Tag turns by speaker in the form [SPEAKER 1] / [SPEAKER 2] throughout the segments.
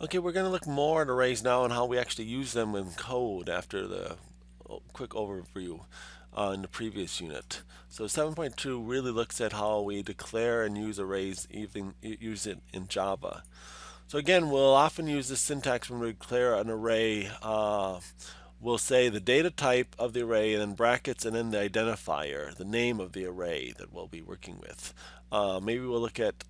[SPEAKER 1] Okay, we're going to look more at arrays now and how we actually use them in code after the quick overview in the previous unit. So 7.2 really looks at how we declare and use arrays, even use it in Java. So again, we'll often use this syntax when we declare an array. We'll say the data type of the array and then brackets and then the identifier, the name of the array that we'll be working with. Maybe we'll look at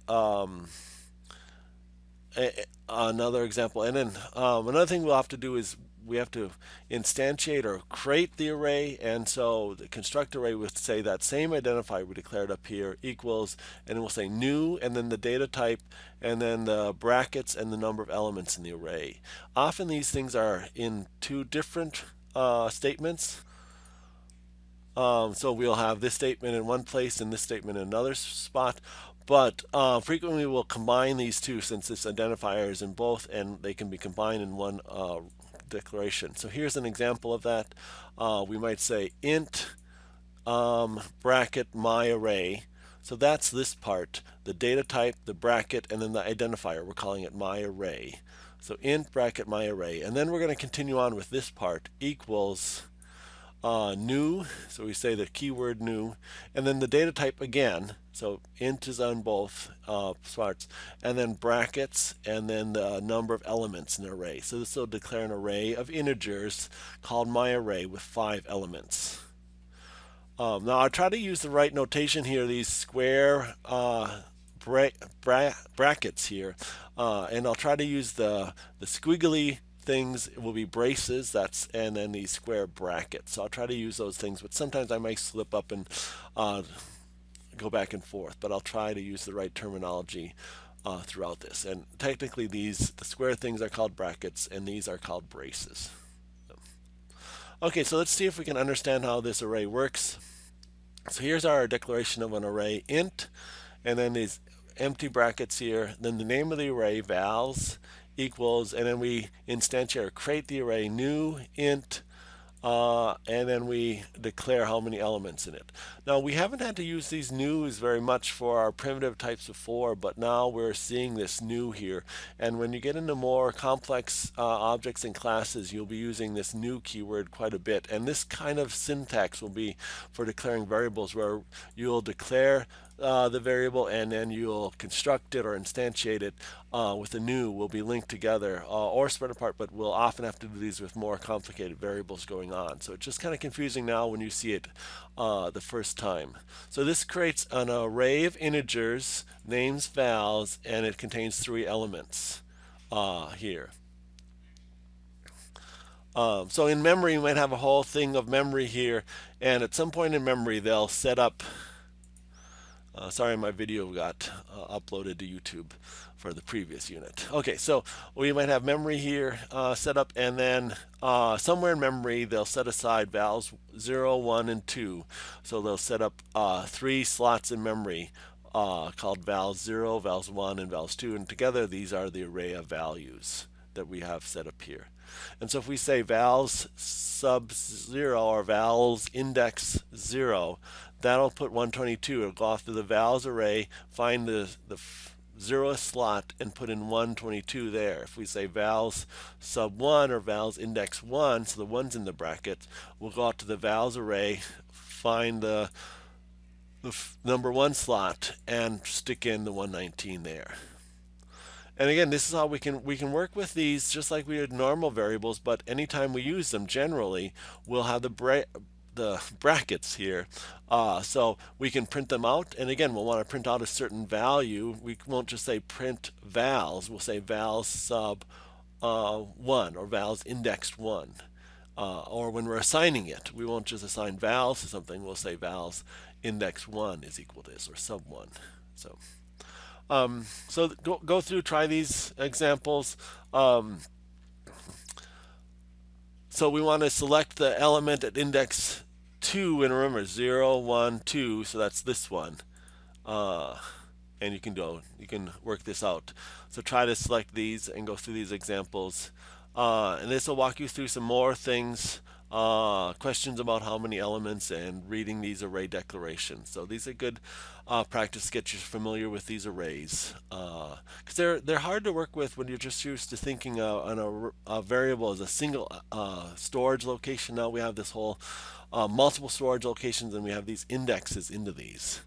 [SPEAKER 1] another example. And then another thing we'll have to do is we have to instantiate or create the array. And so the construct array would say that same identifier we declared up here equals, and we'll say new, and then the data type, and then the brackets and the number of elements in the array. Often these things are in two different statements. So we'll have this statement in one place and this statement in another spot. But frequently we'll combine these two since this identifier is in both and they can be combined in one declaration. So here's an example of that. We might say int bracket my array. So that's this part, the data type, the bracket, and then the identifier. We're calling it my array. So int bracket my array. And then we're going to continue on with this part equals new, so we say the keyword new, and then the data type again, so int is on both parts, and then brackets, and then the number of elements in the array. So this will declare an array of integers called my array with 5 elements. Now I'll try to use the right notation here, these square brackets here, and I'll try to use the squiggly things will be braces, and then these square brackets. So I'll try to use those things, but sometimes I might slip up and go back and forth, but I'll try to use the right terminology throughout this. And technically the square things are called brackets and these are called braces. Okay, so let's see if we can understand how this array works. So here's our declaration of an array, int, and then these empty brackets here, then the name of the array, vals, equals, and then we instantiate or create the array new int, and then we declare how many elements in it. Now we haven't had to use these news very much for our primitive types before, but now we're seeing this new here. And when you get into more complex objects and classes, you'll be using this new keyword quite a bit. And this kind of syntax will be for declaring variables, where you'll declare the variable and then you'll construct it or instantiate it with a new will be linked together or spread apart, but we'll often have to do these with more complicated variables going on. So it's just kind of confusing now when you see it the first time. So this creates an array of integers, names, vals, and it contains 3 elements here. So in memory, you might have a whole thing of memory here, and at some point in memory, they'll set up sorry, my video got uploaded to YouTube for the previous unit. Okay, so we might have memory here set up, and then somewhere in memory they'll set aside vals 0, 1, and 2. So they'll set up 3 slots in memory called vals 0, vals 1, and vals 2, and together these are the array of values that we have set up here. And so if we say vals sub 0 or vals index 0, that'll put 122. It'll go off to the vals array, find the 0th slot, and put in 122 there. If we say vals sub 1 or vals index 1, so the 1's in the bracket, we'll go out to the vals array, find the number 1 slot, and stick in the 119 there. And again, this is how we can work with these just like we did normal variables, but anytime we use them, generally, we'll have the brackets here. So we can print them out, and again, we'll want to print out a certain value. We won't just say print vals, we'll say vals sub 1 or vals indexed 1. Or when we're assigning it, we won't just assign vals to something, we'll say vals index 1 is equal to this, or sub 1. So go through, try these examples. So we want to select the element at index 2, and remember 0, 1, 2, so that's this one. And you can work this out. So try to select these and go through these examples. And this will walk you through some more things questions about how many elements, and reading these array declarations. So these are good practice to get you familiar with these arrays, because they're hard to work with when you're just used to thinking on a variable as a single storage location. Now we have this whole multiple storage locations, and we have these indexes into these.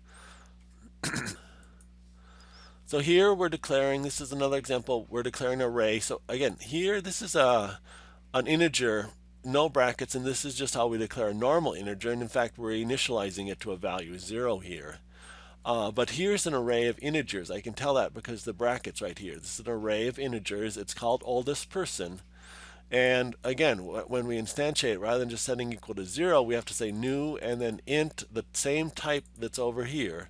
[SPEAKER 1] So here we're declaring, this is another example, we're declaring an array. So again, here this is an integer, no brackets, and this is just how we declare a normal integer. And in fact, we're initializing it to a value 0 here. But here's an array of integers. I can tell that because the brackets right here. This is an array of integers. It's called oldest person. And again, when we instantiate, rather than just setting equal to 0, we have to say new and then int, the same type that's over here.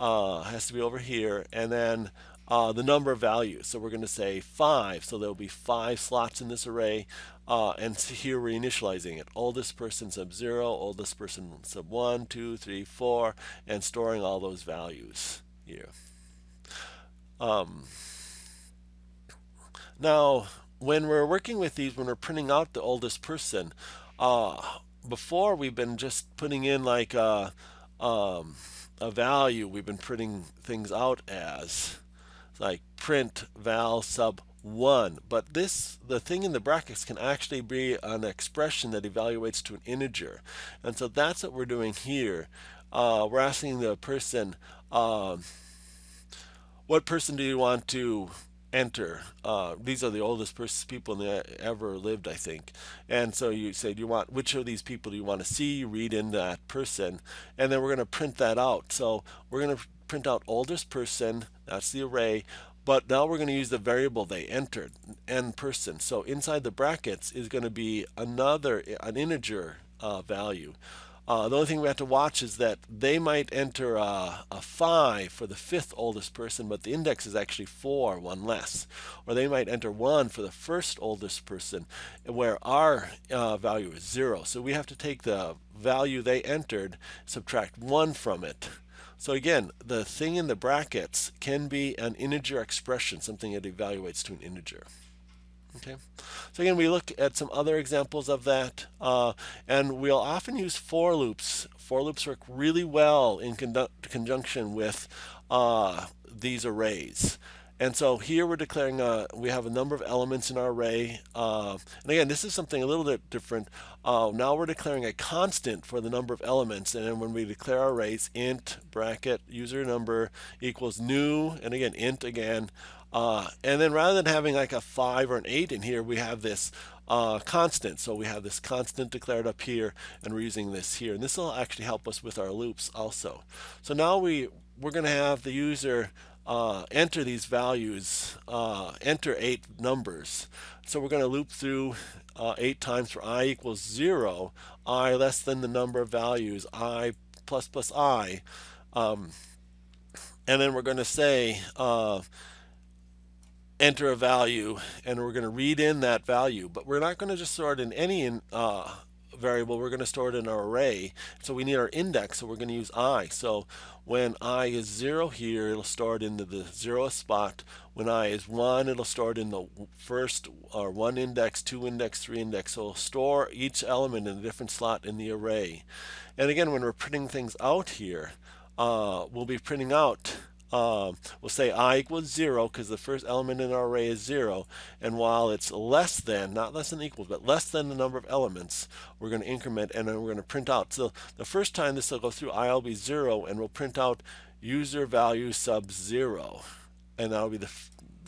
[SPEAKER 1] Has to be over here, and then the number of values. So we're going to say 5, so there will be 5 slots in this array, and here we're initializing it. Oldest person sub 0, oldest person sub 1, 2, 3, 4, and storing all those values here. Now, when we're working with these, when we're printing out the oldest person, before we've been just putting in like a value. We've been printing things out as like print val sub 1, but the thing in the brackets can actually be an expression that evaluates to an integer, and so that's what we're doing here. We're asking the person, what person do you want to enter? These are the oldest people that ever lived, I think. And so you say, do you want, which of these people do you want to see? Read in that person, and then we're going to print that out. So we're going to print out oldest person. That's the array. But now we're going to use the variable they entered, n person. So inside the brackets is going to be an integer value. The only thing we have to watch is that they might enter a 5 for the 5th oldest person, but the index is actually 4, one less. Or they might enter 1 for the 1st oldest person, where our value is 0. So we have to take the value they entered, subtract 1 from it. So again, the thing in the brackets can be an integer expression, something that evaluates to an integer. Okay, so again, we look at some other examples of that, and we'll often use for loops. For loops work really well in conjunction with these arrays. And so here we're declaring we have a number of elements in our array. And again, this is something a little bit different. Now we're declaring a constant for the number of elements. And then when we declare our arrays, int bracket user number equals new, and again, int again. And then rather than having like a 5 or an 8 in here, we have this constant. So we have this constant declared up here, and we're using this here. And this will actually help us with our loops also. So now we're going to have the user enter these values, enter 8 numbers. So we're going to loop through 8 times for I equals 0, I less than the number of values, I plus plus I. And then we're going to say enter a value, and we're going to read in that value. But we're not going to just store it in any variable. We're going to store it in our array. So we need our index, so we're going to use I. So when I is 0 here, it'll store it into the 0th spot. When I is 1, it'll store it in the first or 1 index, 2 index, 3 index. So it'll store each element in a different slot in the array. And again, when we're printing things out here, we'll be printing out, we'll say I equals 0 because the first element in our array is 0, and while it's less than, not less than equals, but less than the number of elements, we're going to increment, and then we're going to print out. So the first time this will go through, I will be 0, and we'll print out user value sub 0, and that'll be the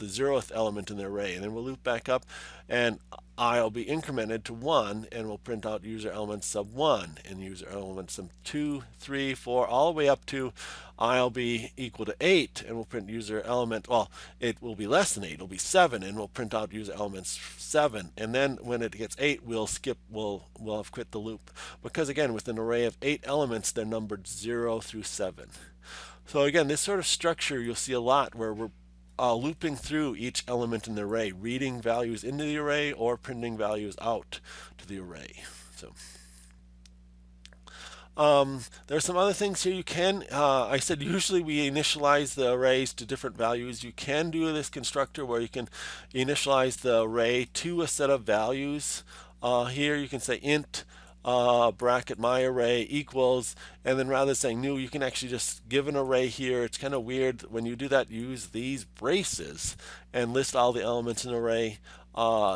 [SPEAKER 1] 0th element in the array. And then we'll loop back up, and I will be incremented to 1, and we'll print out user element sub 1 and user element sub 2, 3, 4, all the way up to I'll be equal to 8, and we'll print user element, well, it will be less than 8, it'll be 7, and we'll print out user elements 7. And then when it gets 8, we'll have quit the loop, because again, with an array of 8 elements, they're numbered 0 through 7. So again, this sort of structure you'll see a lot where we're looping through each element in the array, reading values into the array or printing values out to the array. So there's some other things here you can, I said usually we initialize the arrays to different values. You can do this constructor where you can initialize the array to a set of values. Here you can say int bracket my array equals, and then rather than saying new, you can actually just give an array here. It's kind of weird when you do that. Use these braces and list all the elements in an array.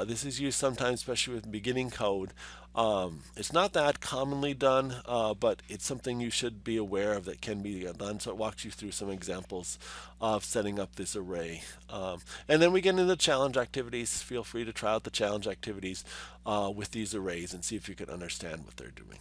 [SPEAKER 1] This is used sometimes, especially with beginning code. It's not that commonly done, but it's something you should be aware of that can be done. So it walks you through some examples of setting up this array. And then we get into the challenge activities. Feel free to try out the challenge activities with these arrays and see if you can understand what they're doing.